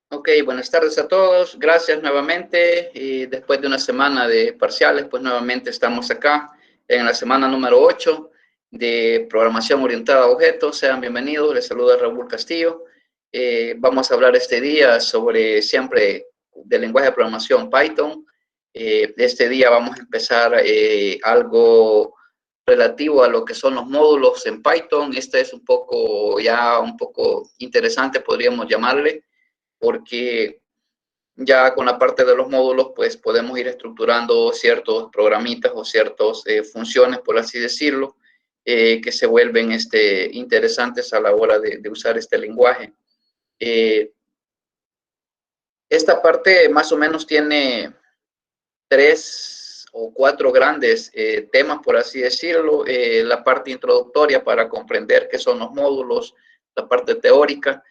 Ok, buenas tardes a todos. Gracias nuevamente. Y después de una semana de parciales, pues nuevamente estamos acá en la semana número 8 de programación orientada a objetos. Sean bienvenidos. Les saluda Raúl Castillo. Vamos a hablar este día sobre siempre del lenguaje de programación Python. Este día vamos a empezar algo relativo a lo que son los módulos en Python. Este es un poco interesante, podríamos llamarle, porque ya con la parte de los módulos, pues podemos ir estructurando ciertos programitas o ciertas funciones, por así decirlo, que se vuelven interesantes a la hora de usar este lenguaje. Esta parte más o menos tiene 3 o 4 grandes temas, por así decirlo. La parte introductoria para comprender qué son los módulos, la parte teórica.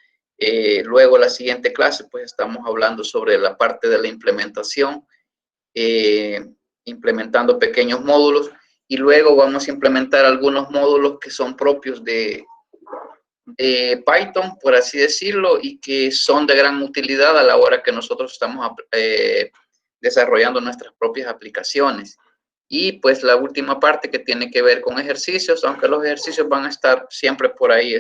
Luego la siguiente clase, pues estamos hablando sobre la parte de la implementación, implementando pequeños módulos. Y luego vamos a implementar algunos módulos que son propios de Python, por así decirlo, y que son de gran utilidad a la hora que nosotros estamos desarrollando nuestras propias aplicaciones. Y pues la última parte que tiene que ver con ejercicios, aunque los ejercicios van a estar siempre por ahí,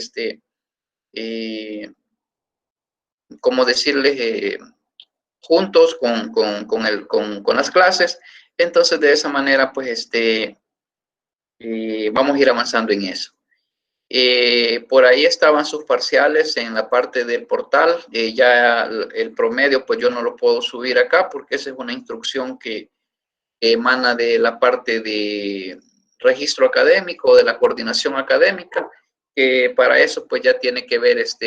como decirles, juntos con las clases. Entonces, de esa manera, pues, vamos a ir avanzando en eso. Por ahí estaban sus parciales en la parte del portal. Ya el promedio, pues yo no lo puedo subir acá porque esa es una instrucción que emana de la parte de registro académico, de la coordinación académica, que para eso pues ya tiene que ver, está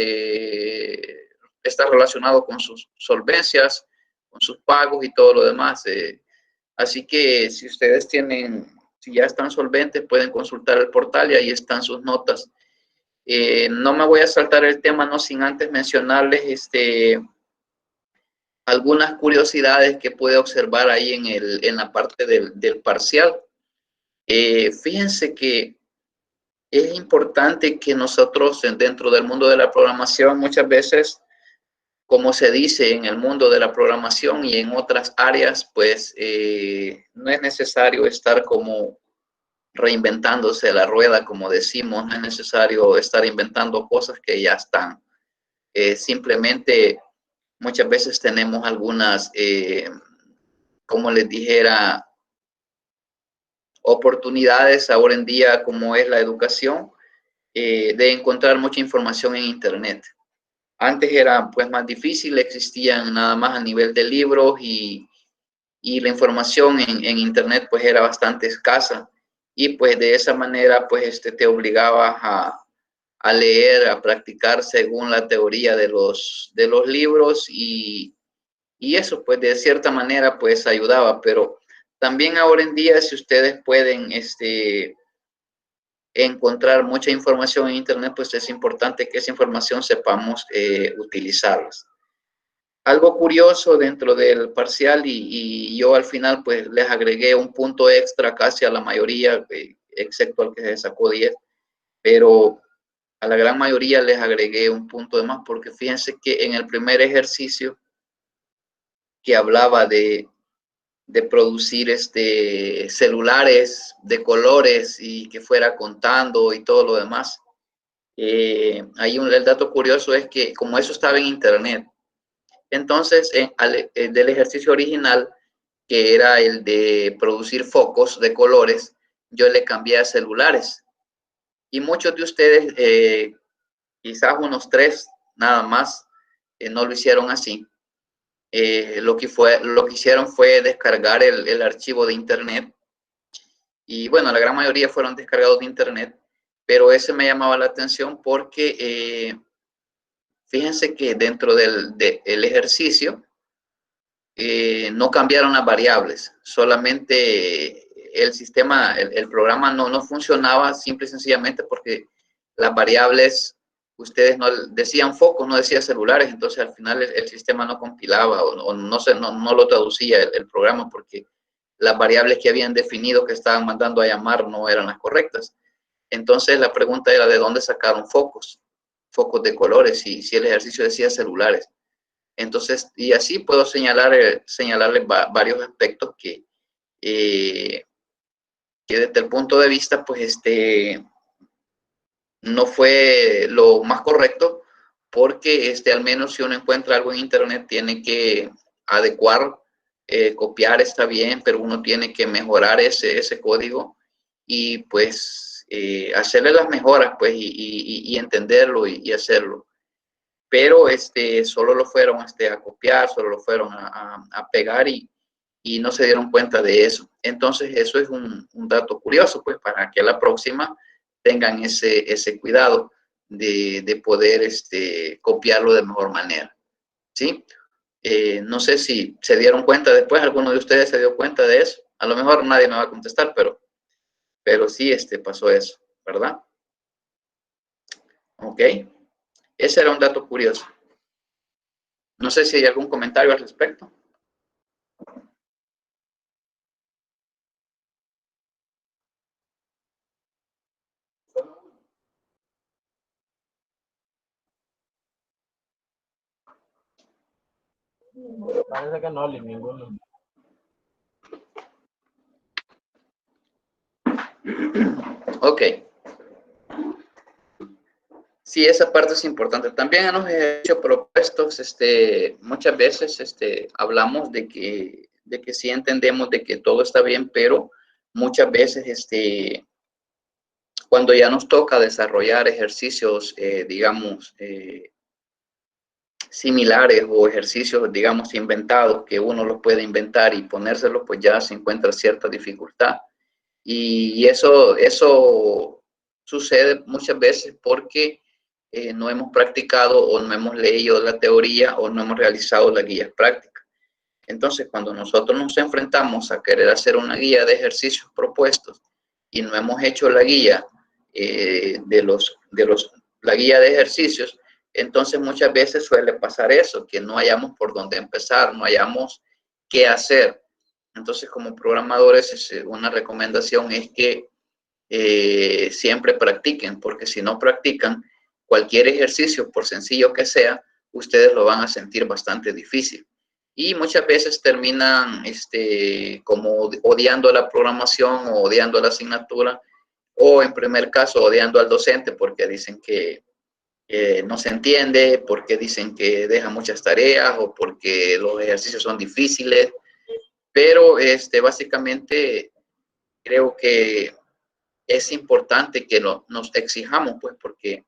relacionado con sus solvencias, con sus pagos y todo lo demás. Así que si ustedes si ya están solventes, pueden consultar el portal y ahí están sus notas. No me voy a saltar el tema, no sin antes mencionarles algunas curiosidades que puede observar ahí en la parte del parcial. Fíjense que es importante que nosotros dentro del mundo de la programación muchas veces, como se dice en el mundo de la programación y en otras áreas, pues no es necesario estar como reinventándose la rueda, como decimos, no es necesario estar inventando cosas que ya están. Simplemente muchas veces tenemos algunas, como les dijera, oportunidades ahora en día, como es la educación, de encontrar mucha información en Internet. Antes era pues más difícil, existían nada más a nivel de libros y la información en Internet pues era bastante escasa y pues de esa manera pues te obligaba a leer, a practicar según la teoría de los libros y eso pues de cierta manera pues ayudaba, pero también ahora en día si ustedes pueden encontrar mucha información en Internet, pues es importante que esa información sepamos utilizarlas. Algo curioso dentro del parcial y yo al final pues les agregué un punto extra casi a la mayoría, excepto al que se sacó 10, pero a la gran mayoría les agregué un punto de más porque fíjense que en el primer ejercicio que hablaba de producir celulares de colores y que fuera contando y todo lo demás. El dato curioso es que como eso estaba en internet, entonces del ejercicio original, que era el de producir focos de colores, yo le cambié a celulares. Y muchos de ustedes, quizás unos 3 nada más, no lo hicieron así. Lo que hicieron fue descargar el archivo de internet y bueno, la gran mayoría fueron descargados de internet, pero ese me llamaba la atención porque fíjense que dentro del ejercicio no cambiaron las variables, solamente el sistema, el programa no funcionaba simple y sencillamente porque las variables, ustedes no decían focos, no decían celulares, entonces al final el sistema no compilaba o no lo traducía el programa porque las variables que habían definido que estaban mandando a llamar no eran las correctas. Entonces la pregunta era de dónde sacaron focos de colores, si el ejercicio decía celulares. Entonces, y así puedo señalarles varios aspectos que desde el punto de vista, pues, no fue lo más correcto, porque al menos si uno encuentra algo en internet, tiene que adecuar, copiar está bien, pero uno tiene que mejorar ese código y pues hacerle las mejoras, pues, y entenderlo y hacerlo. Pero solo lo fueron a copiar, solo lo fueron a pegar y no se dieron cuenta de eso. Entonces eso es un dato curioso, pues, para que a la próxima tengan ese cuidado de poder copiarlo de mejor manera, ¿sí? No sé si se dieron cuenta después, alguno de ustedes se dio cuenta de eso. A lo mejor nadie me va a contestar, pero sí pasó eso, ¿verdad? Ok, ese era un dato curioso. No sé si hay algún comentario al respecto. Parece que no, ninguno. Ok. Sí, esa parte es importante. También en los ejercicios propuestos, muchas veces hablamos de que sí entendemos de que todo está bien, pero muchas veces cuando ya nos toca desarrollar ejercicios, digamos, similares o ejercicios, digamos, inventados, que uno los puede inventar y ponérselos, pues ya se encuentra cierta dificultad. Y eso sucede muchas veces porque no hemos practicado o no hemos leído la teoría o no hemos realizado las guías prácticas. Entonces, cuando nosotros nos enfrentamos a querer hacer una guía de ejercicios propuestos y no hemos hecho la guía la guía de ejercicios, entonces muchas veces suele pasar eso, que no hayamos por dónde empezar, no hayamos qué hacer. Entonces, como programadores, una recomendación es que siempre practiquen, porque si no practican, cualquier ejercicio, por sencillo que sea, ustedes lo van a sentir bastante difícil. Y muchas veces terminan como odiando la programación o odiando la asignatura, o en primer caso odiando al docente porque dicen que no se entiende, porque dicen que deja muchas tareas o porque los ejercicios son difíciles. Pero básicamente creo que es importante que nos exijamos, pues, porque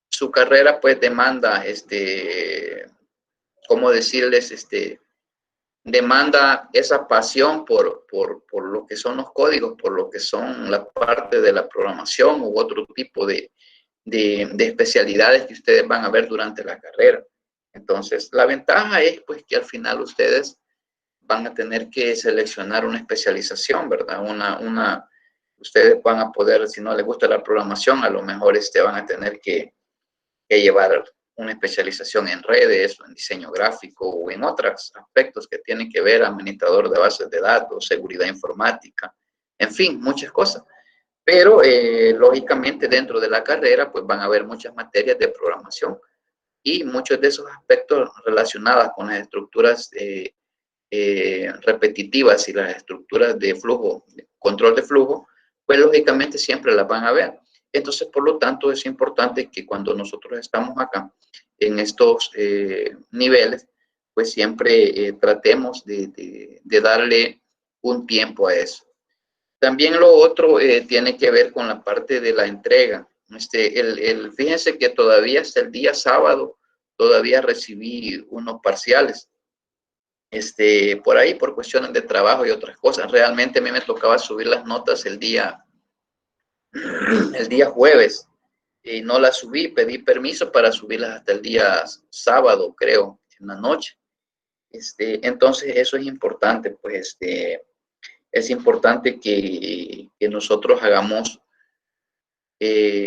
su carrera, pues, demanda, ¿cómo decirles? Demanda esa pasión por lo que son los códigos, por lo que son la parte de la programación u otro tipo de especialidades que ustedes van a ver durante la carrera. Entonces, la ventaja es, pues, que al final ustedes van a tener que seleccionar una especialización, ¿verdad? Ustedes van a poder, si no les gusta la programación, a lo mejor van a tener que llevar una especialización en redes, o en diseño gráfico, o en otros aspectos que tienen que ver administrador de bases de datos, seguridad informática, en fin, muchas cosas. Pero, lógicamente, dentro de la carrera, pues van a haber muchas materias de programación y muchos de esos aspectos relacionados con las estructuras repetitivas y las estructuras de flujo, control de flujo, pues lógicamente siempre las van a ver. Entonces, por lo tanto, es importante que cuando nosotros estamos acá en estos niveles, pues siempre tratemos de darle un tiempo a eso. También lo otro tiene que ver con la parte de la entrega. Fíjense que todavía hasta el día sábado, todavía recibí unos parciales por ahí, por cuestiones de trabajo y otras cosas. Realmente a mí me tocaba subir las notas el día jueves y no las subí, pedí permiso para subirlas hasta el día sábado, creo, en la noche. Entonces eso es importante, pues es importante que nosotros hagamos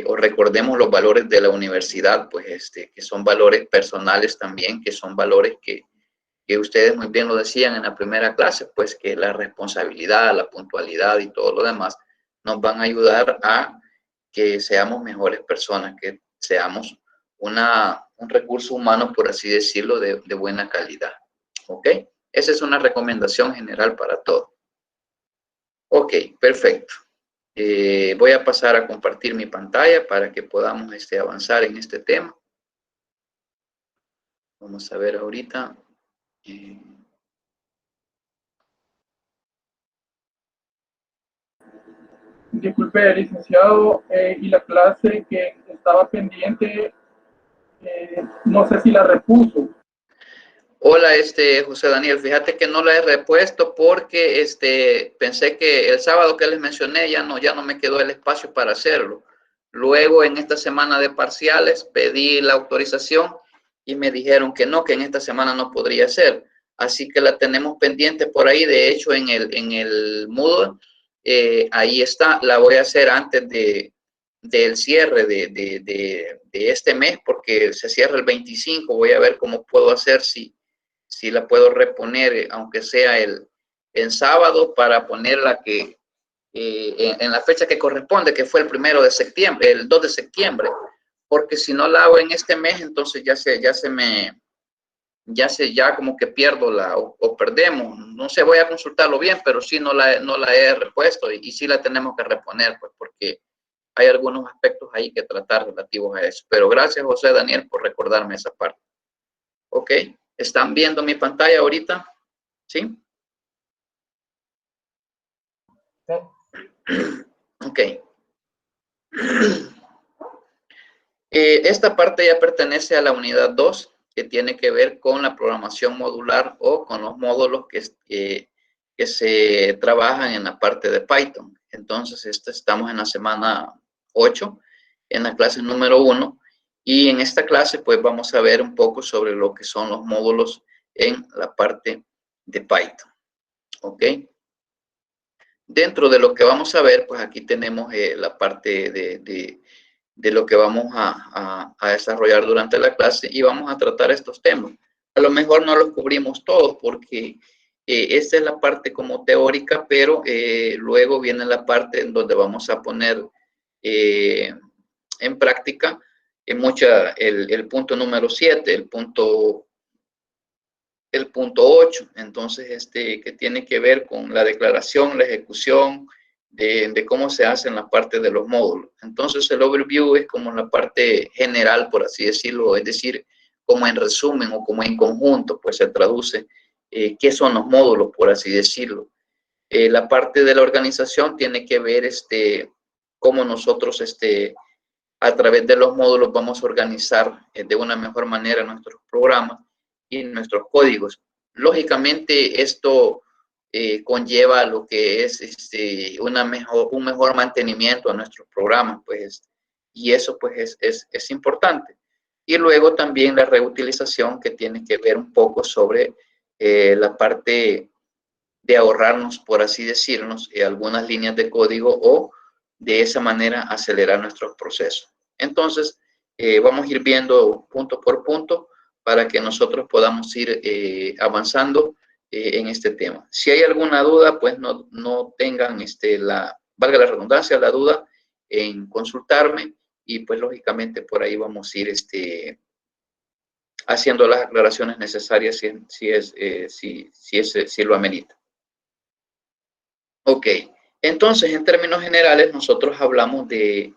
o recordemos los valores de la universidad, pues que son valores personales también, que son valores que ustedes muy bien lo decían en la primera clase, pues que la responsabilidad, la puntualidad y todo lo demás nos van a ayudar a que seamos mejores personas, que seamos un recurso humano, por así decirlo, de buena calidad. ¿Ok? Esa es una recomendación general para todo. Ok, perfecto. Voy a pasar a compartir mi pantalla para que podamos avanzar en este tema. Vamos a ver ahorita. Disculpe, licenciado, y la clase que estaba pendiente, no sé si la repuso. Hola, José Daniel, fíjate que no la he repuesto porque pensé que el sábado que les mencioné ya no me quedó el espacio para hacerlo. Luego, en esta semana de parciales, pedí la autorización y me dijeron que no, que en esta semana no podría ser. Así que la tenemos pendiente por ahí. De hecho, en el Moodle, ahí está. La voy a hacer antes del cierre de este mes, porque se cierra el 25. Voy a ver cómo puedo hacer, si la puedo reponer, aunque sea en sábado, para ponerla en la fecha que corresponde, que fue el 1 de septiembre, el 2 de septiembre, porque si no la hago en este mes, entonces ya como que pierdo o perdemos. No sé, voy a consultarlo bien, pero sí no la he repuesto y sí la tenemos que reponer, pues porque hay algunos aspectos ahí que tratar relativos a eso. Pero gracias, José Daniel, por recordarme esa parte. Ok, ¿están viendo mi pantalla ahorita? ¿Sí? Sí. Ok. Esta parte ya pertenece a la unidad 2, que tiene que ver con la programación modular o con los módulos que se trabajan en la parte de Python. Entonces, estamos en la semana 8, en la clase número 1, y en esta clase pues vamos a ver un poco sobre lo que son los módulos en la parte de Python. ¿Ok? Dentro de lo que vamos a ver, pues aquí tenemos la parte de lo que vamos a desarrollar durante la clase y vamos a tratar estos temas. A lo mejor no los cubrimos todos porque esta es la parte como teórica, pero luego viene la parte en donde vamos a poner en práctica el punto número 7, el punto 8. Entonces, que tiene que ver con la declaración, la ejecución, de cómo se hace en la parte de los módulos. Entonces, el overview es como la parte general, por así decirlo, es decir, como en resumen o como en conjunto, pues se traduce qué son los módulos, por así decirlo. La parte de la organización tiene que ver cómo nosotros a través de los módulos vamos a organizar de una mejor manera nuestros programas y nuestros códigos. Lógicamente, esto conlleva lo que es un mejor mantenimiento a nuestros programas, pues, y eso pues es importante. Y luego también la reutilización, que tiene que ver un poco sobre la parte de ahorrarnos, por así decirnos, algunas líneas de código o de esa manera acelerar nuestros procesos. Entonces, vamos a ir viendo punto por punto para que nosotros podamos ir avanzando en este tema. Si hay alguna duda, pues no tengan, valga la redundancia, la duda en consultarme y pues lógicamente por ahí vamos a ir haciendo las aclaraciones necesarias si lo amerita. Ok, entonces en términos generales nosotros hablamos de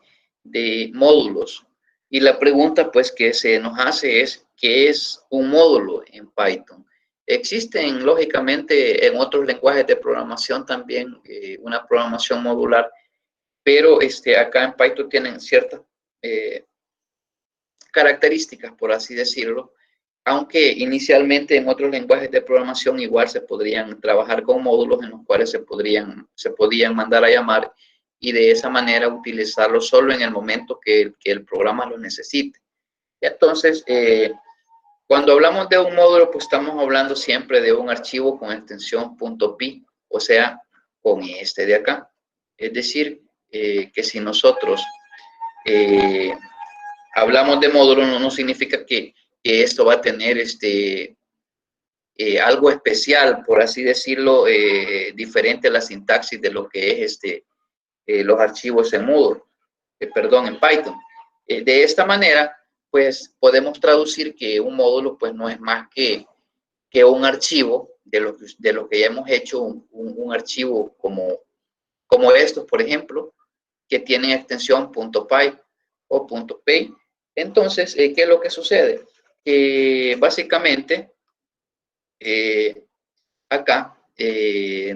módulos y la pregunta pues que se nos hace es ¿qué es un módulo en Python? Existen lógicamente en otros lenguajes de programación también una programación modular, pero acá en Python tienen ciertas características, por así decirlo, aunque inicialmente en otros lenguajes de programación igual se podrían trabajar con módulos en los cuales se podían mandar a llamar y de esa manera utilizarlo solo en el momento que el programa lo necesite. Entonces, cuando hablamos de un módulo, pues estamos hablando siempre de un archivo con extensión .py, o sea, con este de acá. Es decir, que si nosotros hablamos de módulo, no significa que esto va a tener algo especial, por así decirlo, diferente a la sintaxis de lo que es los archivos en Moodle, en Python. De esta manera, pues podemos traducir que un módulo pues no es más que un archivo de lo que ya hemos hecho, un archivo como estos, por ejemplo, que tienen extensión .py o .py. Entonces, ¿qué es lo que sucede? Básicamente, acá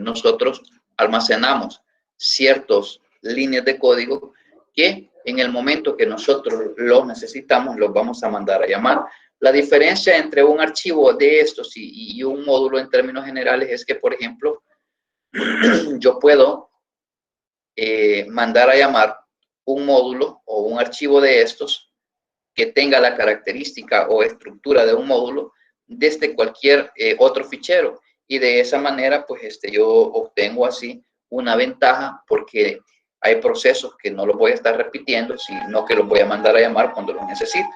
nosotros almacenamos ciertas líneas de código que en el momento que nosotros los necesitamos, los vamos a mandar a llamar. La diferencia entre un archivo de estos y un módulo en términos generales es que, por ejemplo, yo puedo mandar a llamar un módulo o un archivo de estos que tenga la característica o estructura de un módulo desde cualquier otro fichero. Y de esa manera, pues yo obtengo así una ventaja porque hay procesos que no los voy a estar repitiendo, sino que los voy a mandar a llamar cuando los necesito.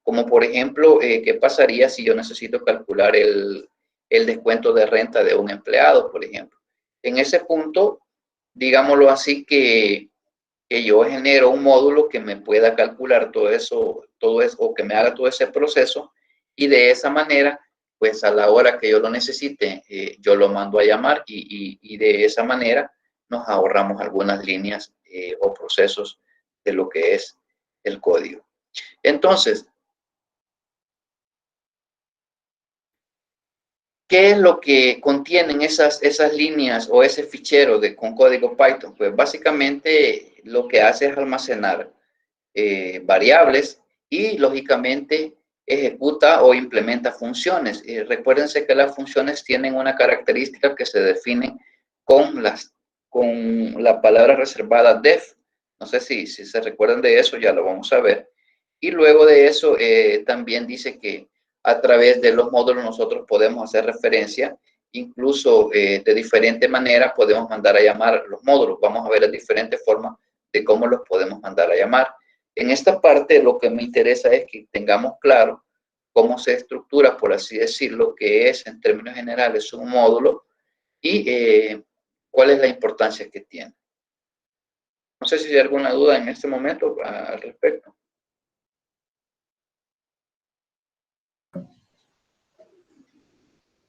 Como por ejemplo, ¿qué pasaría si yo necesito calcular el descuento de renta de un empleado, por ejemplo? En ese punto, digámoslo así, que yo genero un módulo que me pueda calcular todo eso, o que me haga todo ese proceso, y de esa manera, pues a la hora que yo lo necesite, yo lo mando a llamar y de esa manera nos ahorramos algunas líneas o procesos de lo que es el código. Entonces, ¿qué es lo que contienen esas líneas o ese fichero con código Python? Pues básicamente lo que hace es almacenar variables y lógicamente ejecuta o implementa funciones. Recuérdense que las funciones tienen una característica que se define con la palabra reservada def. No sé si se recuerdan de eso, ya lo vamos a ver. Y luego de eso también dice que a través de los módulos nosotros podemos hacer referencia, incluso de diferente manera podemos mandar a llamar los módulos. Vamos a ver las diferentes formas de cómo los podemos mandar a llamar. En esta parte lo que me interesa es que tengamos claro cómo se estructura, por así decirlo, que es en términos generales un módulo y cuál es la importancia que tiene. No sé si hay alguna duda en este momento al respecto.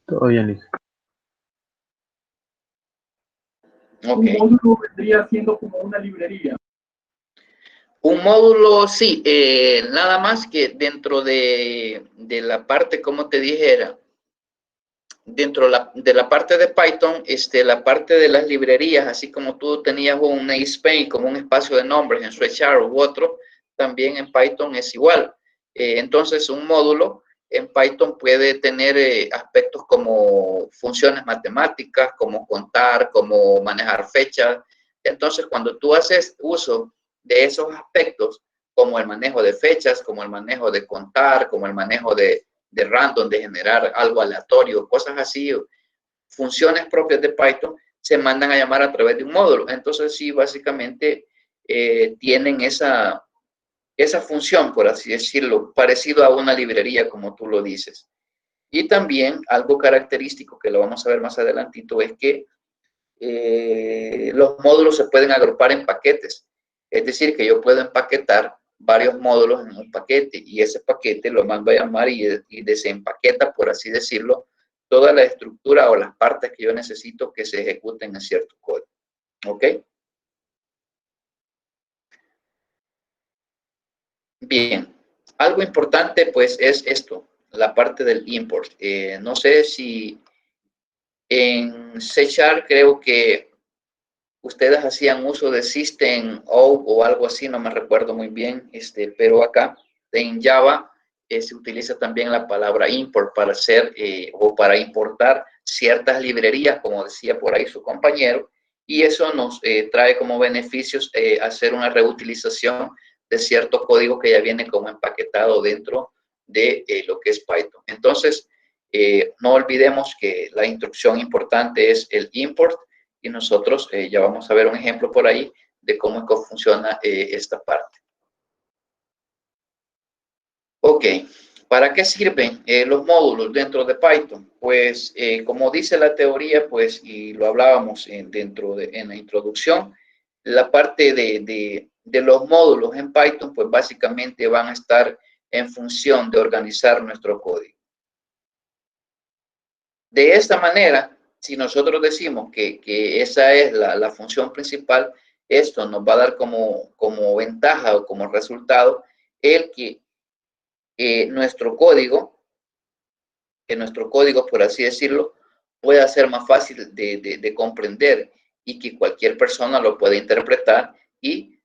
Todo bien, Liz. Okay. Un módulo vendría siendo como una librería. Un módulo, sí, nada más que dentro de la parte, como te dijera, dentro de la parte de Python, la parte de las librerías, así como tú tenías un namespace como un espacio de nombres en Switchar u otro, también en Python es igual. Entonces, un módulo en Python puede tener aspectos como funciones matemáticas, como contar, como manejar fechas. Entonces, cuando tú haces uso de esos aspectos, como el manejo de fechas, como el manejo de contar, como el manejo de random, de generar algo aleatorio, cosas así, funciones propias de Python, se mandan a llamar a través de un módulo. Entonces, sí, básicamente tienen esa función, por así decirlo, parecido a una librería, como tú lo dices. Y también algo característico que lo vamos a ver más adelantito es que los módulos se pueden agrupar en paquetes. Es decir, que yo puedo empaquetar varios módulos en un paquete y ese paquete lo mando a llamar y desempaqueta, por así decirlo, toda la estructura o las partes que yo necesito que se ejecuten en cierto código. ¿Ok? Bien. Algo importante pues es esto, la parte del import. No sé si en C# creo que ustedes hacían uso de system out o algo así, no me recuerdo muy bien, pero acá en Java se utiliza también la palabra import para hacer o para importar ciertas librerías, como decía por ahí su compañero, y eso nos trae como beneficios hacer una reutilización de cierto código que ya viene como empaquetado dentro de lo que es Python. Entonces, no olvidemos que la instrucción importante es el import, y nosotros ya vamos a ver un ejemplo por ahí de cómo funciona esta parte. Ok, ¿para qué sirven los módulos dentro de Python? Pues como dice la teoría, pues, y lo hablábamos en la introducción, la parte de los módulos en Python, pues básicamente van a estar en función de organizar nuestro código. De esta manera, si nosotros decimos que esa es la función principal, esto nos va a dar como ventaja o como resultado el que nuestro código, por así decirlo, pueda ser más fácil de comprender y que cualquier persona lo pueda interpretar y,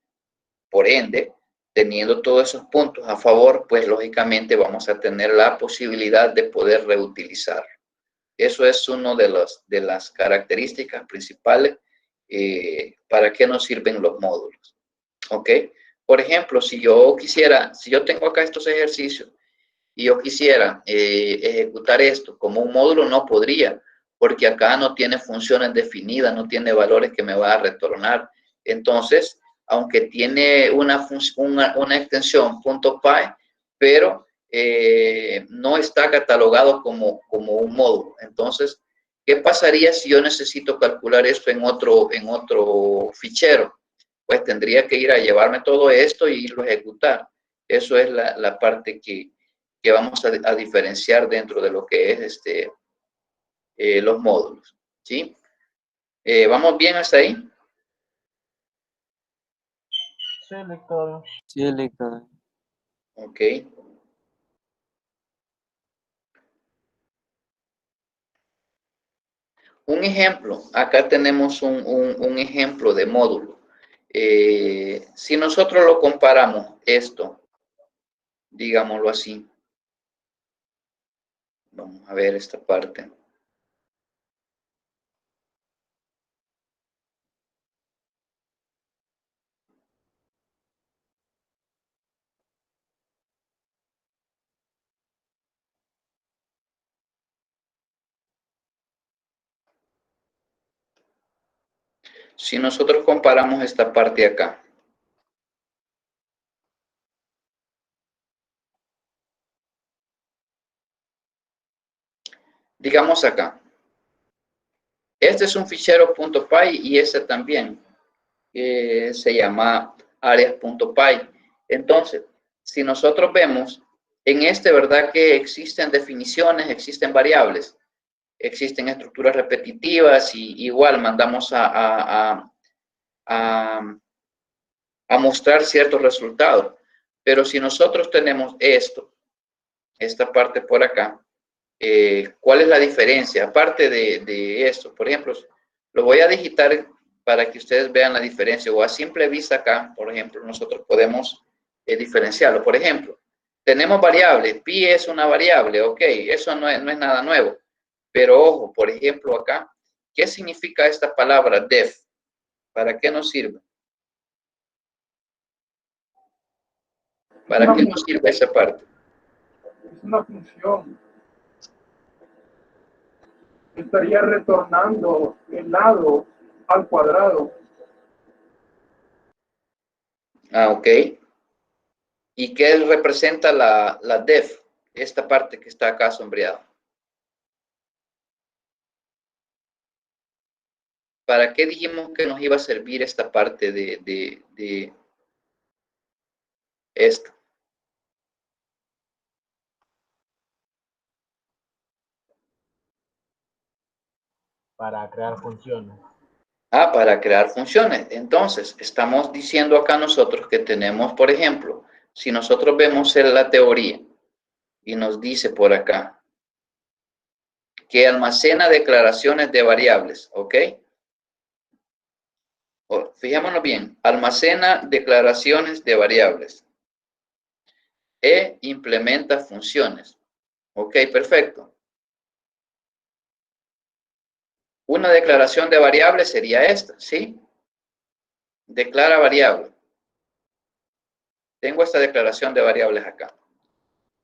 por ende, teniendo todos esos puntos a favor, pues lógicamente vamos a tener la posibilidad de poder reutilizar. Eso es una de las características principales para qué nos sirven los módulos. ¿Ok? Por ejemplo, si yo tengo acá estos ejercicios y yo quisiera ejecutar esto como un módulo, no podría, porque acá no tiene funciones definidas, no tiene valores que me va a retornar. Entonces, aunque tiene una extensión .py, pero no está catalogado como un módulo. Entonces, ¿qué pasaría si yo necesito calcular esto en otro fichero? Pues tendría que ir a llevarme todo esto y irlo a ejecutar. Eso es la parte que vamos a diferenciar dentro de lo que es los módulos. ¿Sí? ¿Vamos bien hasta ahí? Sí, lector. Sí, lector. Ok. Un ejemplo, acá tenemos un ejemplo de módulo. Si nosotros lo comparamos esto, digámoslo así, vamos a ver esta parte. Si nosotros comparamos esta parte acá, digamos acá, este es un fichero .py y este también se llama áreas.py. Entonces, si nosotros vemos, en este, ¿verdad? Que existen definiciones, existen variables, existen estructuras repetitivas y igual mandamos a mostrar ciertos resultados. Pero si nosotros tenemos esta parte por acá, ¿cuál es la diferencia? Aparte de esto, por ejemplo, lo voy a digitar para que ustedes vean la diferencia, o a simple vista acá, por ejemplo, nosotros podemos diferenciarlo. Por ejemplo, tenemos variables, pi es una variable, ok, eso no es nada nuevo, pero ojo, por ejemplo acá, ¿qué significa esta palabra def? ¿Para qué nos sirve? ¿Para qué nos sirve esa parte? Es una función. Estaría retornando el lado al cuadrado. Ah, ok. ¿Y qué representa la def? Esta parte que está acá sombreada. ¿Para qué dijimos que nos iba a servir esta parte de esto? Para crear funciones. Ah, para crear funciones. Entonces, estamos diciendo acá nosotros que tenemos, por ejemplo, si nosotros vemos en la teoría y nos dice por acá que almacena declaraciones de variables, ¿ok? Fijémonos bien, almacena declaraciones de variables e implementa funciones. Ok, perfecto. Una declaración de variables sería esta, ¿sí? Declara variable. Tengo esta declaración de variables acá.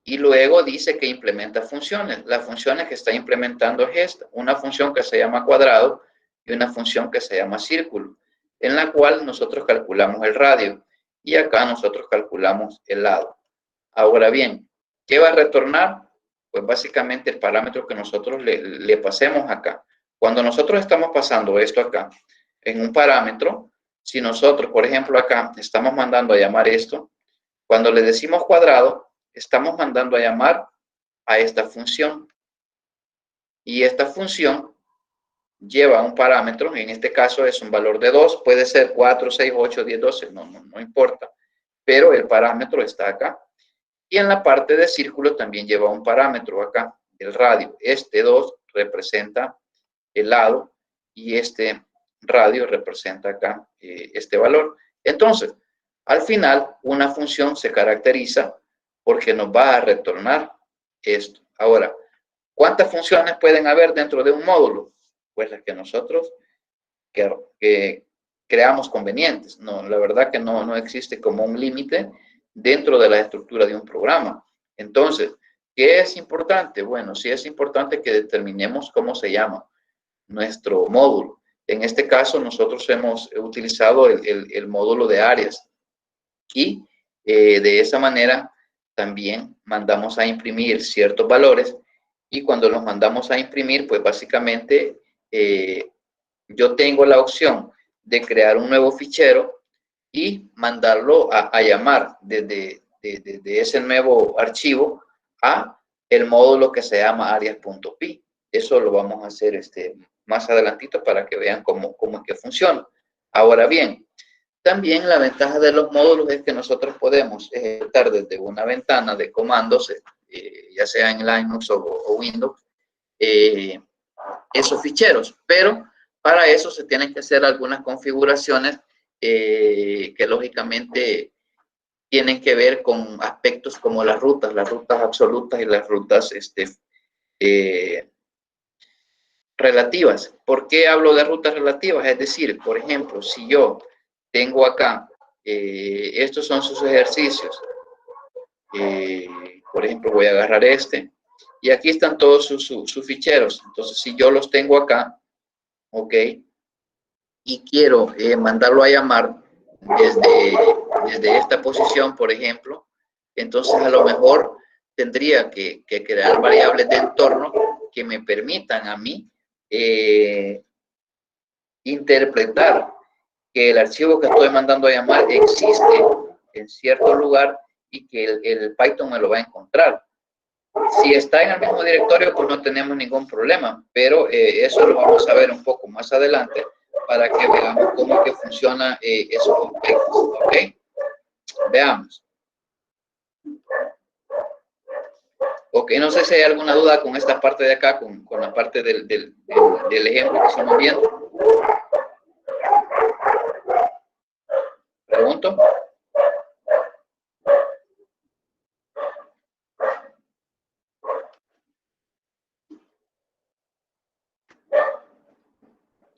Y luego dice que implementa funciones. Las funciones que está implementando es esta. Una función que se llama cuadrado y una función que se llama círculo, en la cual nosotros calculamos el radio. Y acá nosotros calculamos el lado. Ahora bien, ¿qué va a retornar? Pues básicamente el parámetro que nosotros le pasemos acá. Cuando nosotros estamos pasando esto acá en un parámetro, si nosotros, por ejemplo, acá estamos mandando a llamar esto, cuando le decimos cuadrado, estamos mandando a llamar a esta función. Y esta función lleva un parámetro, en este caso es un valor de 2, puede ser 4, 6, 8, 10, 12, no importa, pero el parámetro está acá. Y en la parte de círculo también lleva un parámetro acá, el radio. Este 2 representa el lado y este radio representa acá este valor. Entonces, al final, una función se caracteriza porque nos va a retornar esto. Ahora, ¿cuántas funciones pueden haber dentro de un módulo? Pues las que nosotros que creamos convenientes. No, la verdad que no existe como un límite dentro de la estructura de un programa. Entonces, ¿qué es importante? Bueno, sí es importante que determinemos cómo se llama nuestro módulo. En este caso, nosotros hemos utilizado el módulo de áreas y de esa manera también mandamos a imprimir ciertos valores y cuando los mandamos a imprimir, pues básicamente yo tengo la opción de crear un nuevo fichero y mandarlo a llamar desde ese nuevo archivo a el módulo que se llama arias.py. Eso lo vamos a hacer más adelantito para que vean cómo es que funciona. Ahora bien, también la ventaja de los módulos es que nosotros podemos ejecutar desde una ventana de comandos, ya sea en Linux o Windows, esos ficheros, pero para eso se tienen que hacer algunas configuraciones que lógicamente tienen que ver con aspectos como las rutas absolutas y las rutas relativas. ¿Por qué hablo de rutas relativas? Es decir, por ejemplo, si yo tengo acá, estos son sus ejercicios, por ejemplo, voy a agarrar y aquí están todos sus ficheros. Entonces, si yo los tengo acá, ok, y quiero mandarlo a llamar desde esta posición, por ejemplo, entonces a lo mejor tendría que crear variables de entorno que me permitan a mí interpretar que el archivo que estoy mandando a llamar existe en cierto lugar y que el Python me lo va a encontrar. Si está en el mismo directorio, pues no tenemos ningún problema, pero eso lo vamos a ver un poco más adelante para que veamos cómo es que funciona esos aspectos, ¿ok? Veamos. Ok, no sé si hay alguna duda con esta parte de acá, con la parte del ejemplo que estamos viendo. ¿Pregunto?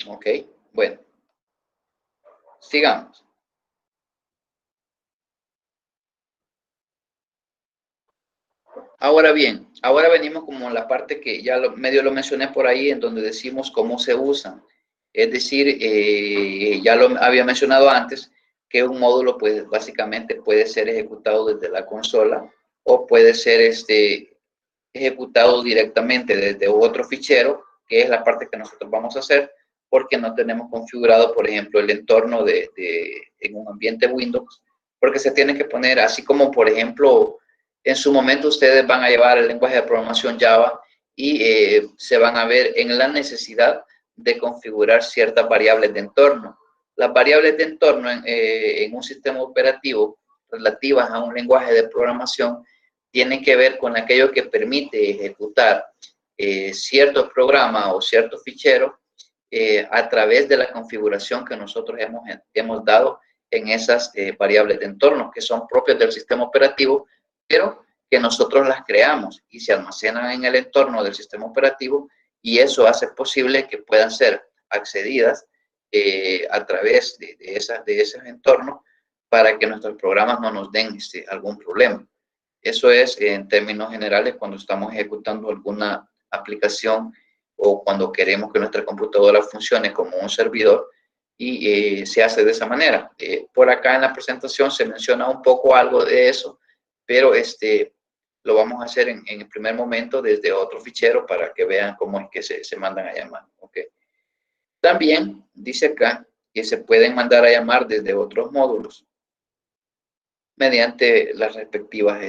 Ok, bueno. Sigamos. Ahora bien, ahora venimos como la parte que ya medio lo mencioné por ahí, en donde decimos cómo se usan. Es decir, ya lo había mencionado antes, que un módulo pues básicamente puede ser ejecutado desde la consola o puede ser ejecutado directamente desde otro fichero, que es la parte que nosotros vamos a hacer, porque no tenemos configurado, por ejemplo, el entorno en un ambiente Windows, porque se tiene que poner, así como, por ejemplo, en su momento ustedes van a llevar el lenguaje de programación Java y se van a ver en la necesidad de configurar ciertas variables de entorno. Las variables de entorno en un sistema operativo relativas a un lenguaje de programación tienen que ver con aquello que permite ejecutar ciertos programas o ciertos ficheros a través de la configuración que nosotros hemos dado en esas variables de entorno que son propias del sistema operativo, pero que nosotros las creamos y se almacenan en el entorno del sistema operativo y eso hace posible que puedan ser accedidas a través de esos entornos para que nuestros programas no nos den algún problema. Eso es en términos generales cuando estamos ejecutando alguna aplicación o cuando queremos que nuestra computadora funcione como un servidor y se hace de esa manera. Por acá en la presentación se menciona un poco algo de eso, pero lo vamos a hacer en el primer momento desde otro fichero para que vean cómo es que se mandan a llamar. ¿Okay? También dice acá que se pueden mandar a llamar desde otros módulos mediante las respectivas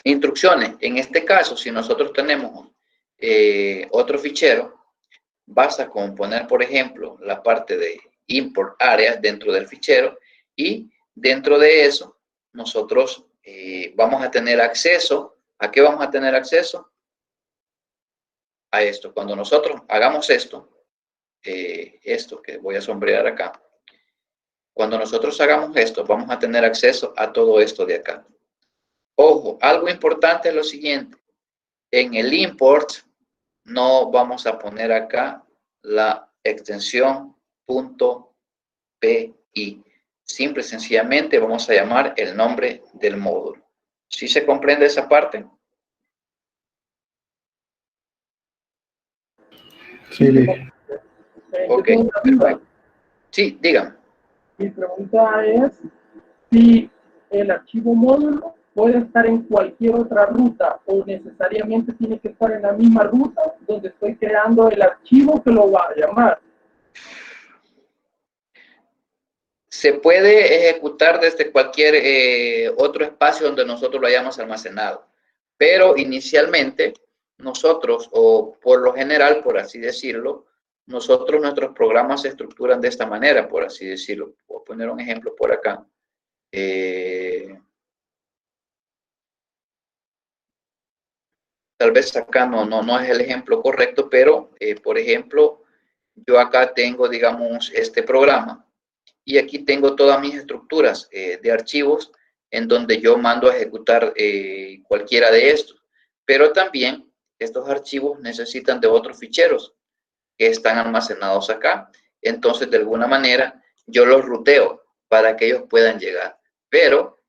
instrucciones. En este caso, si nosotros tenemos otro fichero, vas a componer, por ejemplo, la parte de import áreas dentro del fichero y dentro de eso nosotros vamos a tener acceso. ¿A qué vamos a tener acceso? A esto. Cuando nosotros hagamos esto que voy a sombrear acá, cuando nosotros hagamos esto, vamos a tener acceso a todo esto de acá. Ojo, algo importante es lo siguiente. En el import no vamos a poner acá la extensión .pi. Simple y sencillamente vamos a llamar el nombre del módulo. ¿Sí se comprende esa parte? Sí. Ok, perfecto. Sí, dígame. Mi pregunta es si el archivo módulo puede estar en cualquier otra ruta o necesariamente tiene que estar en la misma ruta donde estoy creando el archivo que lo va a llamar. Se puede ejecutar desde cualquier otro espacio donde nosotros lo hayamos almacenado, pero inicialmente nosotros, o por lo general, por así decirlo, nuestros programas se estructuran de esta manera, por así decirlo. Voy a poner un ejemplo por acá. Tal vez acá no es el ejemplo correcto, pero, por ejemplo, yo acá tengo, digamos, este programa y aquí tengo todas mis estructuras de archivos en donde yo mando a ejecutar cualquiera de estos. Pero también estos archivos necesitan de otros ficheros que están almacenados acá. Entonces, de alguna manera, yo los ruteo para que ellos puedan llegar. Pero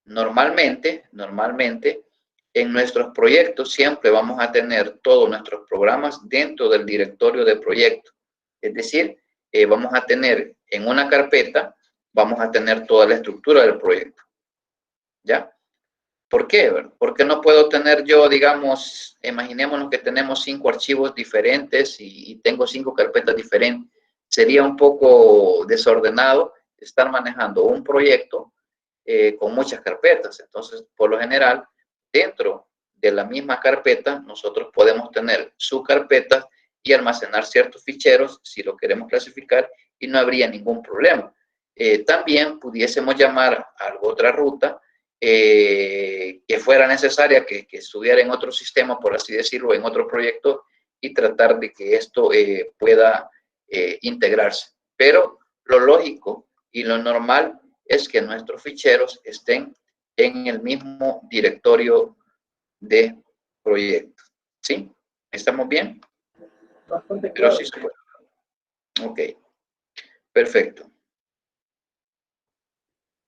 normalmente, en nuestros proyectos siempre vamos a tener todos nuestros programas dentro del directorio de proyecto. Es decir, vamos a tener en una carpeta, vamos a tener toda la estructura del proyecto. ¿Ya? ¿Por qué? Porque no puedo tener yo, digamos, imaginémonos que tenemos 5 archivos diferentes y tengo 5 carpetas diferentes. Sería un poco desordenado estar manejando un proyecto con muchas carpetas. Entonces, por lo general, dentro de la misma carpeta, nosotros podemos tener subcarpetas y almacenar ciertos ficheros si lo queremos clasificar y no habría ningún problema. También pudiésemos llamar a otra ruta que fuera necesaria, que estuviera en otro sistema, por así decirlo, en otro proyecto y tratar de que esto pueda integrarse. Pero lo lógico y lo normal es que nuestros ficheros estén en el mismo directorio de proyecto. ¿Sí? ¿Estamos bien? Bastante Pero claro. sí se puede. Ok. Perfecto.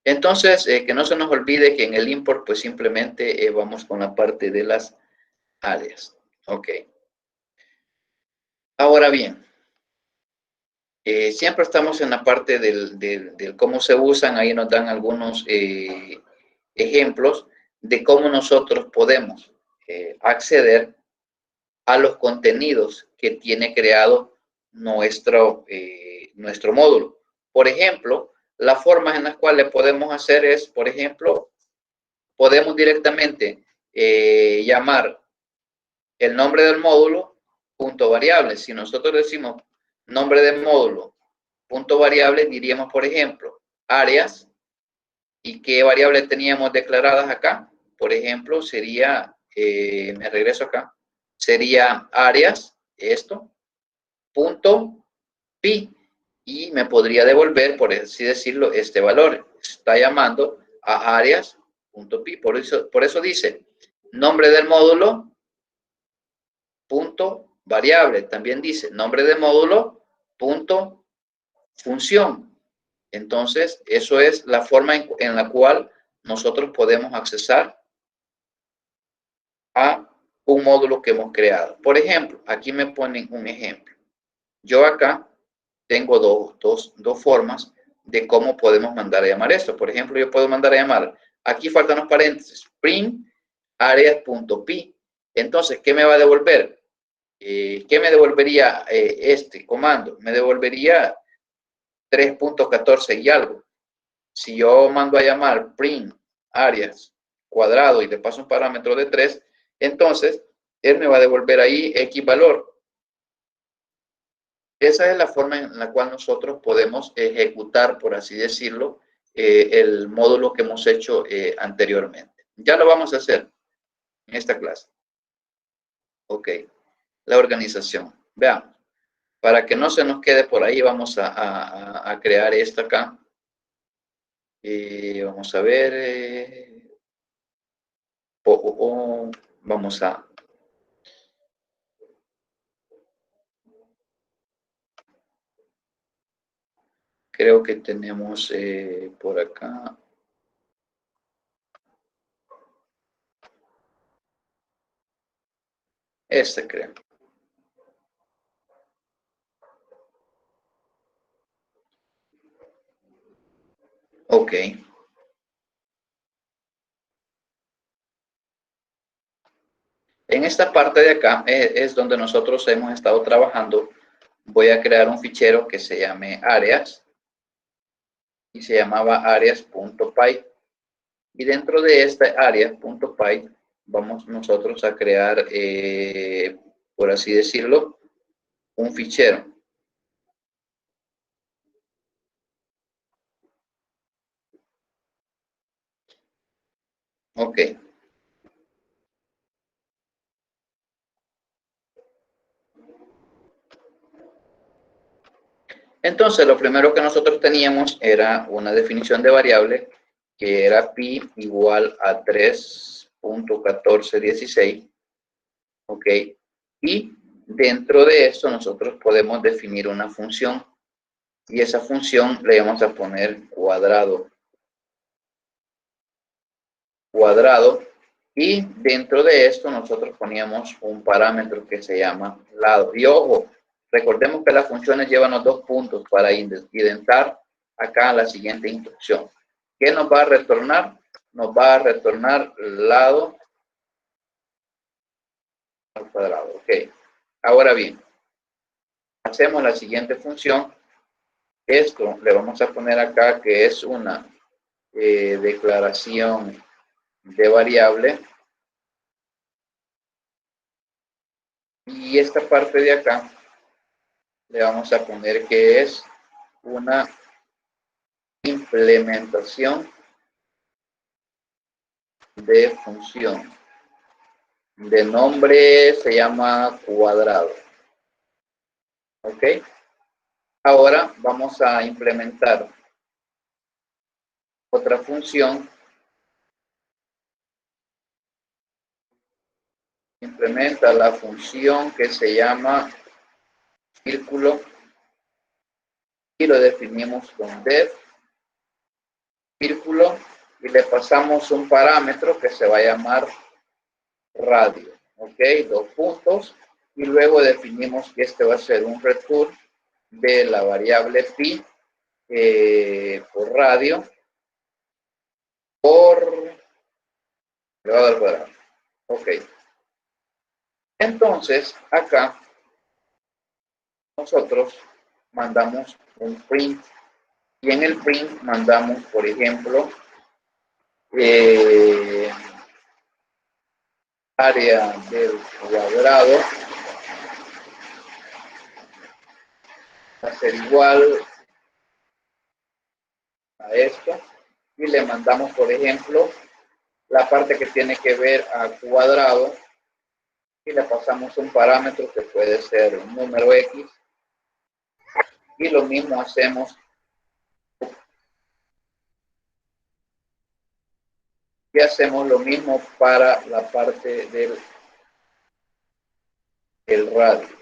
Entonces, que no se nos olvide que en el import, pues simplemente vamos con la parte de las áreas. Ok. Ahora bien, siempre estamos en la parte del cómo se usan. Ahí nos dan algunos ejemplos de cómo nosotros podemos acceder a los contenidos que tiene creado nuestro módulo. Por ejemplo, las formas en las cuales podemos hacer es, por ejemplo, podemos directamente llamar el nombre del módulo punto variable. Si nosotros decimos nombre del módulo punto variable, diríamos, por ejemplo, áreas. ¿Y qué variables teníamos declaradas acá? Por ejemplo, sería, me regreso acá, sería áreas, esto, punto pi, y me podría devolver, por así decirlo, este valor. Está llamando a áreas, punto pi, por eso dice nombre del módulo, punto variable. También dice nombre de módulo, punto función. Entonces, eso es la forma en la cual nosotros podemos accesar a un módulo que hemos creado. Por ejemplo, aquí me ponen un ejemplo. Yo acá tengo dos formas de cómo podemos mandar a llamar esto. Por ejemplo, yo puedo mandar a llamar, aquí faltan los paréntesis, print areas.py. Entonces, ¿qué me va a devolver? ¿Qué me devolvería este comando? Me devolvería 3.14 y algo. Si yo mando a llamar print áreas cuadrado y le paso un parámetro de 3, entonces él me va a devolver ahí X valor. Esa es la forma en la cual nosotros podemos ejecutar, por así decirlo, el módulo que hemos hecho anteriormente. Ya lo vamos a hacer en esta clase. Ok, la organización. Veamos. Para que no se nos quede por ahí, vamos a crear esta acá. Vamos a ver. Vamos a... Creo que tenemos por acá. Este creo. Ok. En esta parte de acá es donde nosotros hemos estado trabajando. Voy a crear un fichero que se llame áreas y se llamaba áreas.py. Y dentro de esta área.py vamos nosotros a crear, por así decirlo, un fichero. Ok. Entonces, lo primero que nosotros teníamos era una definición de variable que era pi igual a 3.1416. Ok. Y dentro de esto nosotros podemos definir una función. Y esa función le vamos a poner cuadrado. Cuadrado. Y dentro de esto nosotros poníamos un parámetro que se llama lado. Y ojo, recordemos que las funciones llevan los dos puntos para indentar acá la siguiente instrucción. ¿Qué nos va a retornar? Nos va a retornar lado al cuadrado. Ok. Ahora bien, hacemos la siguiente función. Esto le vamos a poner acá que es una declaración de variable. Y esta parte de acá le vamos a poner que es una implementación de función. De nombre se llama cuadrado. ¿Ok? Ahora vamos a implementar otra función. Implementa la función que se llama círculo y lo definimos con def círculo y le pasamos un parámetro que se va a llamar radio. Ok, dos puntos y luego definimos que este va a ser un return de la variable pi por radio por elevado al cuadrado. Ok. Entonces, acá nosotros mandamos un print y en el print mandamos, por ejemplo, área del cuadrado va a ser igual a esto y le mandamos, por ejemplo, la parte que tiene que ver a cuadrado y le pasamos un parámetro que puede ser un número X y lo mismo hacemos y hacemos lo mismo para la parte del radio.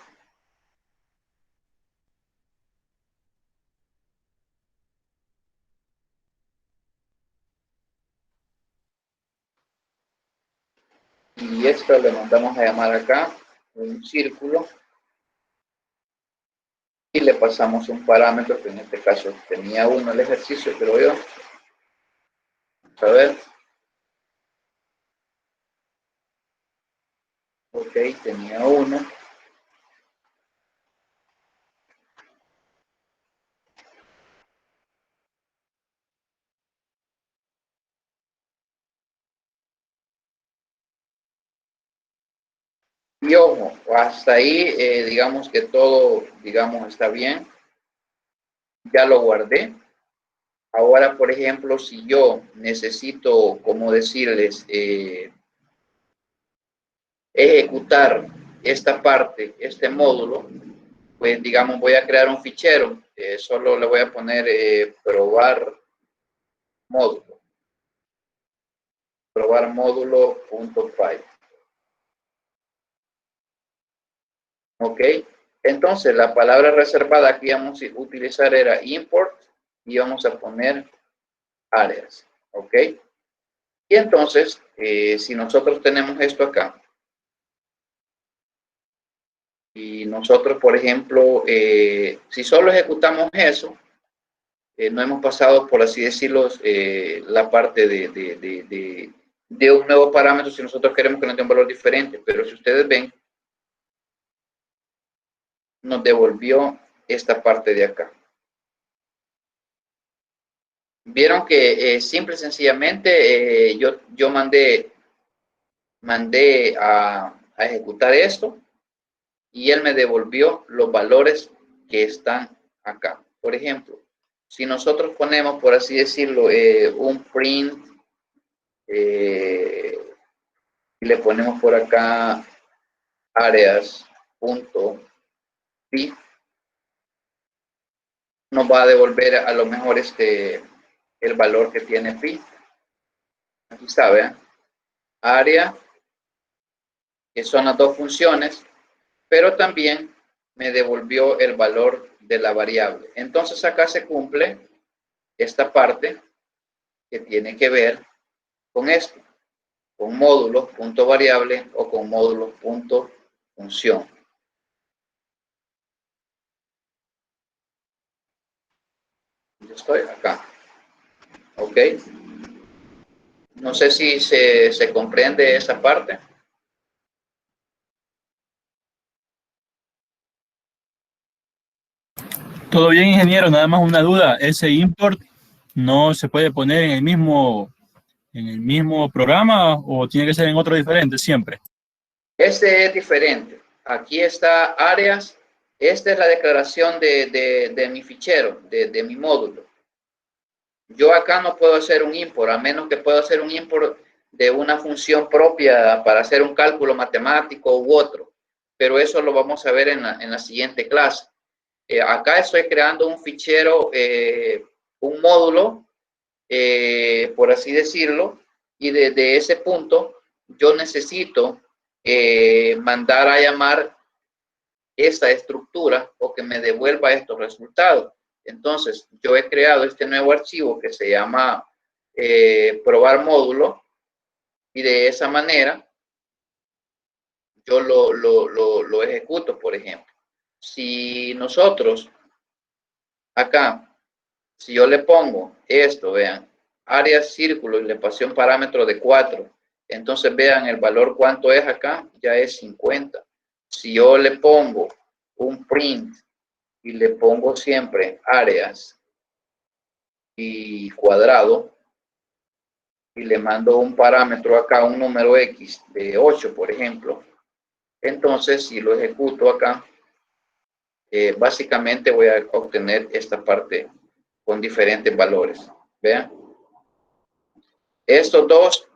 Y esto le mandamos a llamar acá un círculo y le pasamos un parámetro que en este caso tenía uno el ejercicio, creo yo. Vamos a ver. Ok, tenía uno. Y ojo, hasta ahí, digamos que todo, digamos, está bien. Ya lo guardé. Ahora, por ejemplo, si yo necesito, como decirles, ejecutar esta parte, este módulo, pues digamos voy a crear un fichero, solo le voy a poner probar módulo.py. Ok, entonces la palabra reservada que íbamos a utilizar era import y vamos a poner áreas. Ok, y entonces si nosotros tenemos esto acá, y nosotros, por ejemplo, si solo ejecutamos eso, no hemos pasado, por así decirlo, la parte de un nuevo parámetro si nosotros queremos que nos dé un valor diferente. Pero si ustedes ven, nos devolvió esta parte de acá. Vieron que simple y sencillamente yo mandé a ejecutar esto y él me devolvió los valores que están acá. Por ejemplo, si nosotros ponemos, por así decirlo, un print y le ponemos por acá areas.py, nos va a devolver a lo mejor el valor que tiene pi. Aquí está, vean. Área, que son las dos funciones, pero también me devolvió el valor de la variable. Entonces acá se cumple esta parte que tiene que ver con esto, con módulos.variable o con módulos.función. Yo estoy acá. ¿Ok? No sé si se comprende esa parte. Todo bien, ingeniero, nada más una duda. ¿Ese import no se puede poner en el mismo programa o tiene que ser en otro diferente siempre? Este es diferente. Aquí está áreas. Esta es la declaración de mi fichero, de mi módulo. Yo acá no puedo hacer un import, a menos que pueda hacer un import de una función propia para hacer un cálculo matemático u otro. Pero eso lo vamos a ver en la siguiente clase. Acá estoy creando un fichero, un módulo, por así decirlo, y desde ese punto yo necesito mandar a llamar esta estructura o que me devuelva estos resultados. Entonces, yo he creado este nuevo archivo que se llama probar módulo y de esa manera yo lo ejecuto, por ejemplo. Si nosotros acá, si yo le pongo esto, vean, área círculo y le pasé un parámetro de 4, entonces vean el valor cuánto es acá, ya es 50. Si yo le pongo un print y le pongo siempre áreas y cuadrado y le mando un parámetro acá, un número X de 8, por ejemplo, entonces si lo ejecuto acá, básicamente voy a obtener esta parte con diferentes valores. Vean. Estos dos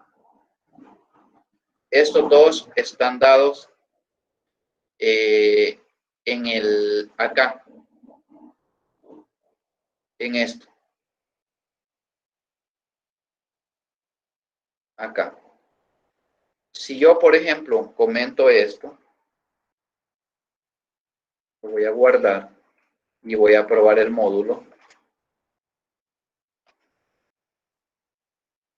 están dados acá, en esto. Acá. Si yo, por ejemplo, comento esto, lo voy a guardar y voy a probar el módulo.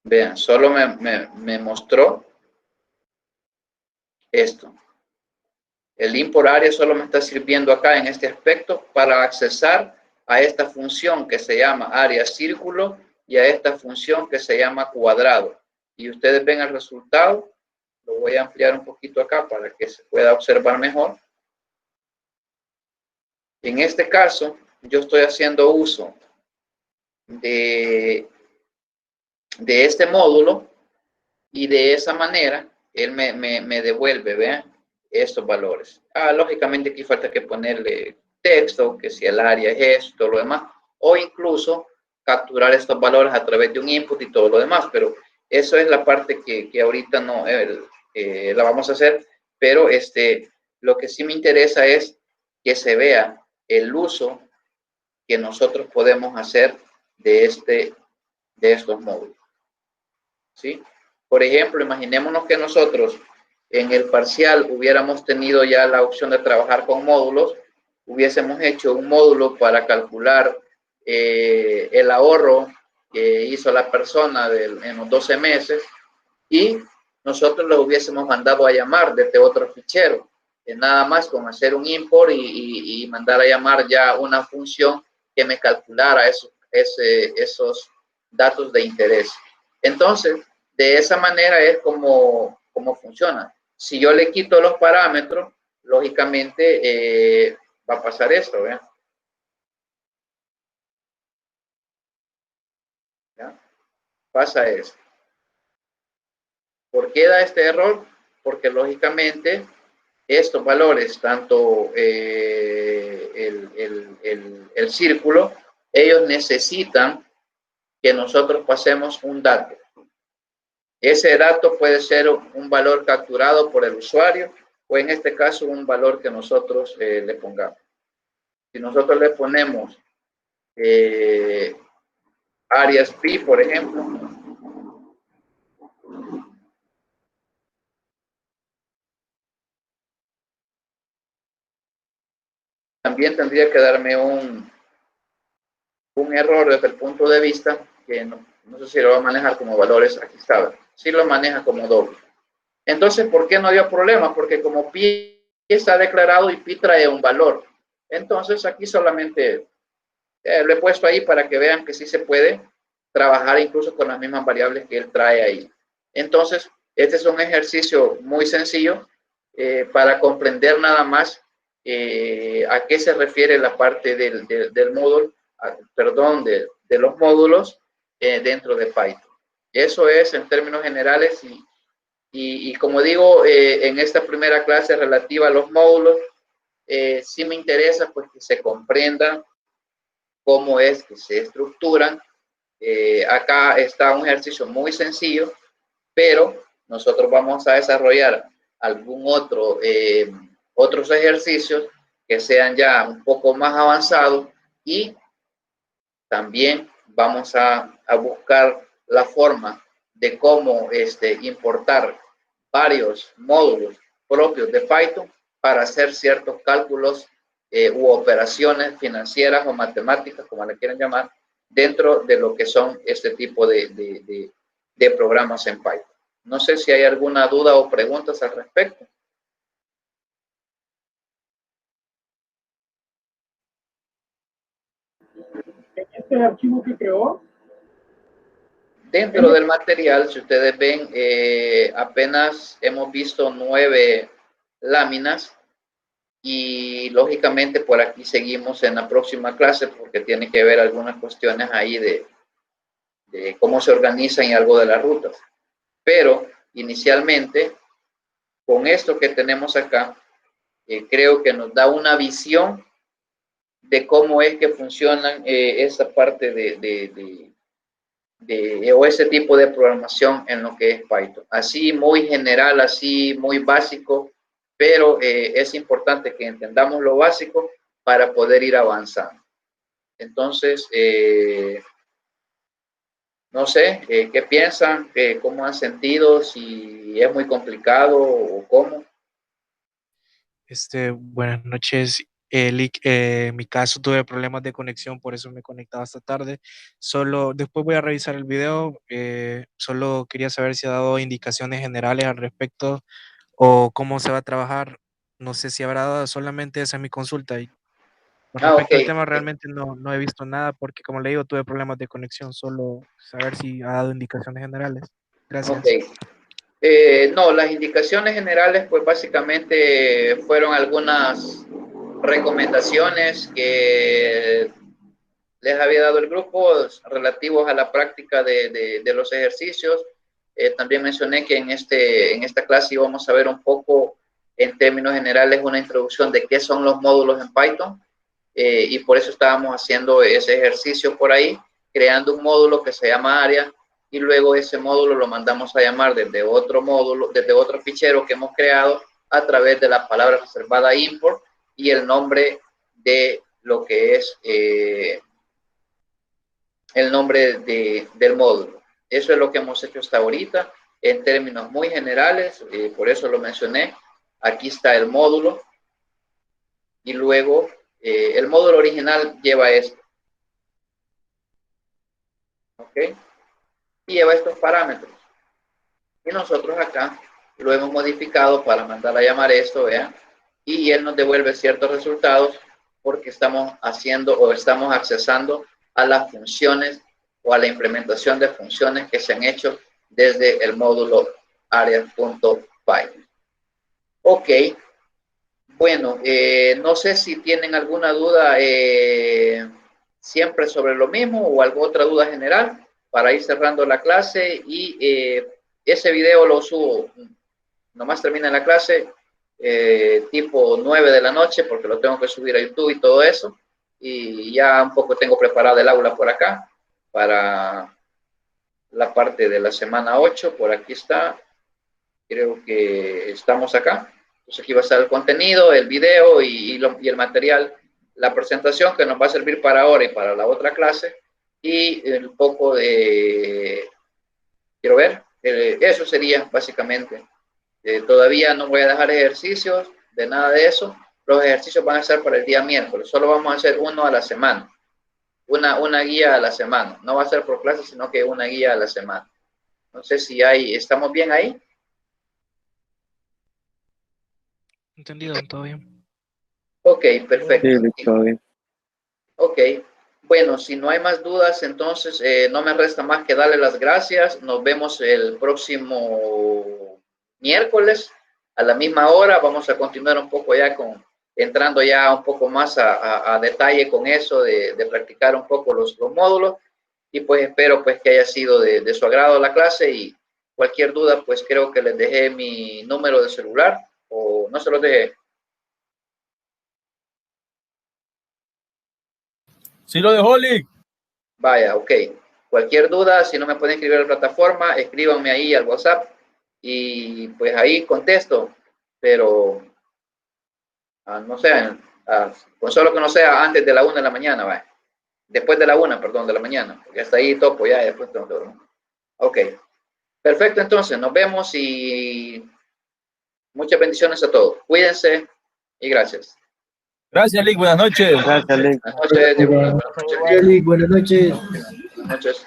Vean, solo me mostró esto. El import área solo me está sirviendo acá en este aspecto para accesar a esta función que se llama área círculo y a esta función que se llama cuadrado. Y ustedes ven el resultado. Lo voy a ampliar un poquito acá para que se pueda observar mejor. En este caso, yo estoy haciendo uso de este módulo y de esa manera él me devuelve, vean, estos valores. Lógicamente aquí falta que ponerle texto, que si el área es esto, lo demás, o incluso capturar estos valores a través de un input y todo lo demás, pero eso es la parte que ahorita no la vamos a hacer, pero lo que sí me interesa es que se vea el uso que nosotros podemos hacer de estos módulos, ¿sí? Por ejemplo, imaginémonos que nosotros en el parcial hubiéramos tenido ya la opción de trabajar con módulos, hubiésemos hecho un módulo para calcular el ahorro que hizo la persona en los 12 meses y nosotros lo hubiésemos mandado a llamar desde otro fichero, nada más con hacer un import y mandar a llamar ya una función que me calculara esos datos de interés. Entonces, de esa manera es como funciona. Si yo le quito los parámetros, lógicamente va a pasar esto, ¿vean? ¿Ya? Pasa esto. ¿Por qué da este error? Porque lógicamente estos valores, tanto el círculo, ellos necesitan que nosotros pasemos un dato. Ese dato puede ser un valor capturado por el usuario o en este caso un valor que nosotros le pongamos. Si nosotros le ponemos alias P, por ejemplo, también tendría que darme un error desde el punto de vista que no sé si lo va a manejar como valores, aquí está, si lo maneja como doble. Entonces, ¿por qué no dio problema? Porque como pi está declarado y pi trae un valor. Entonces, aquí solamente lo he puesto ahí para que vean que sí se puede trabajar incluso con las mismas variables que él trae ahí. Entonces, este es un ejercicio muy sencillo para comprender nada más a qué se refiere la parte del módulo, perdón, de los módulos dentro de Python. Eso es en términos generales y como digo, en esta primera clase relativa a los módulos, sí me interesa pues que se comprenda cómo es que se estructuran. Acá está un ejercicio muy sencillo, pero nosotros vamos a desarrollar algún otros ejercicios que sean ya un poco más avanzados y también vamos a buscar la forma de cómo importar varios módulos propios de Python para hacer ciertos cálculos u operaciones financieras o matemáticas, como le quieran llamar, dentro de lo que son este tipo de programas en Python. No sé si hay alguna duda o preguntas al respecto. Este archivo que creó. Dentro del material, si ustedes ven, apenas hemos visto 9 láminas y lógicamente por aquí seguimos en la próxima clase porque tiene que ver algunas cuestiones ahí de cómo se organizan y algo de las rutas. Pero inicialmente, con esto que tenemos acá, creo que nos da una visión de cómo es que funcionan esa parte o ese tipo de programación en lo que es Python. Así muy general, así muy básico, pero es importante que entendamos lo básico para poder ir avanzando. Entonces, no sé, ¿qué piensan? ¿Cómo han sentido? ¿Si es muy complicado o cómo? Buenas noches, Lick. En mi caso tuve problemas de conexión, por eso me conectaba hasta tarde. Solo después voy a revisar el video. Solo quería saber si ha dado indicaciones generales al respecto o cómo se va a trabajar. No sé si habrá dado, solamente esa es mi consulta. Y con respecto al tema, realmente no he visto nada porque, como le digo, tuve problemas de conexión. Solo saber si ha dado indicaciones generales. Gracias. Ok. No, las indicaciones generales, pues básicamente fueron algunas recomendaciones que les había dado el grupo relativos a la práctica de los ejercicios. También mencioné que en esta clase íbamos a ver un poco en términos generales una introducción de qué son los módulos en Python, y por eso estábamos haciendo ese ejercicio por ahí, creando un módulo que se llama área, y luego ese módulo lo mandamos a llamar desde otro módulo, desde otro fichero que hemos creado a través de la palabra reservada import y el nombre de lo que es el nombre del módulo. Eso es lo que hemos hecho hasta ahorita en términos muy generales, por eso lo mencioné. Aquí está el módulo y luego el módulo original lleva esto. ¿Ok? Y lleva estos parámetros. Y nosotros acá lo hemos modificado para mandar a llamar esto, vean, y él nos devuelve ciertos resultados porque estamos haciendo o estamos accesando a las funciones o a la implementación de funciones que se han hecho desde el módulo area.py. Ok. Bueno, no sé si tienen alguna duda siempre sobre lo mismo o alguna otra duda general para ir cerrando la clase, y ese video lo subo, nomás termina la clase, tipo 9 de la noche, porque lo tengo que subir a YouTube y todo eso, y ya un poco tengo preparada el aula por acá para la parte de la semana 8, por aquí está, creo que estamos acá. Entonces aquí va a estar el contenido, el video y el material, la presentación que nos va a servir para ahora y para la otra clase, y un poco de, quiero ver, eso sería básicamente. Todavía no voy a dejar ejercicios de nada de eso. Los ejercicios van a ser para el día miércoles, solo vamos a hacer uno a la semana, una guía a la semana, no va a ser por clase, sino que una guía a la semana. No sé si estamos bien ahí. Entendido, todo bien. Ok, perfecto. Sí, todo bien. Ok, bueno, si no hay más dudas, entonces no me resta más que darle las gracias. Nos vemos el próximo miércoles a la misma hora. Vamos a continuar un poco ya entrando ya un poco más a detalle con eso de practicar un poco los módulos, y pues espero pues que haya sido de su agrado la clase, y cualquier duda pues creo que les dejé mi número de celular, o no se los dejé. Sí lo dejó, Lick. Vaya, ok. Cualquier duda, si no me pueden escribir a la plataforma, escríbanme ahí al WhatsApp y pues ahí contesto, pero no sé, con solo que no sea antes de la 1 de la mañana, vaya. Después de la 1, perdón, de la mañana, porque hasta ahí topo ya y después tengo que dormir. Ok. Perfecto, entonces nos vemos y muchas bendiciones a todos. Cuídense y gracias. Gracias, Lick. Buenas noches. Gracias, Lick. Buenas noches. Buenas noches. Buenas noches.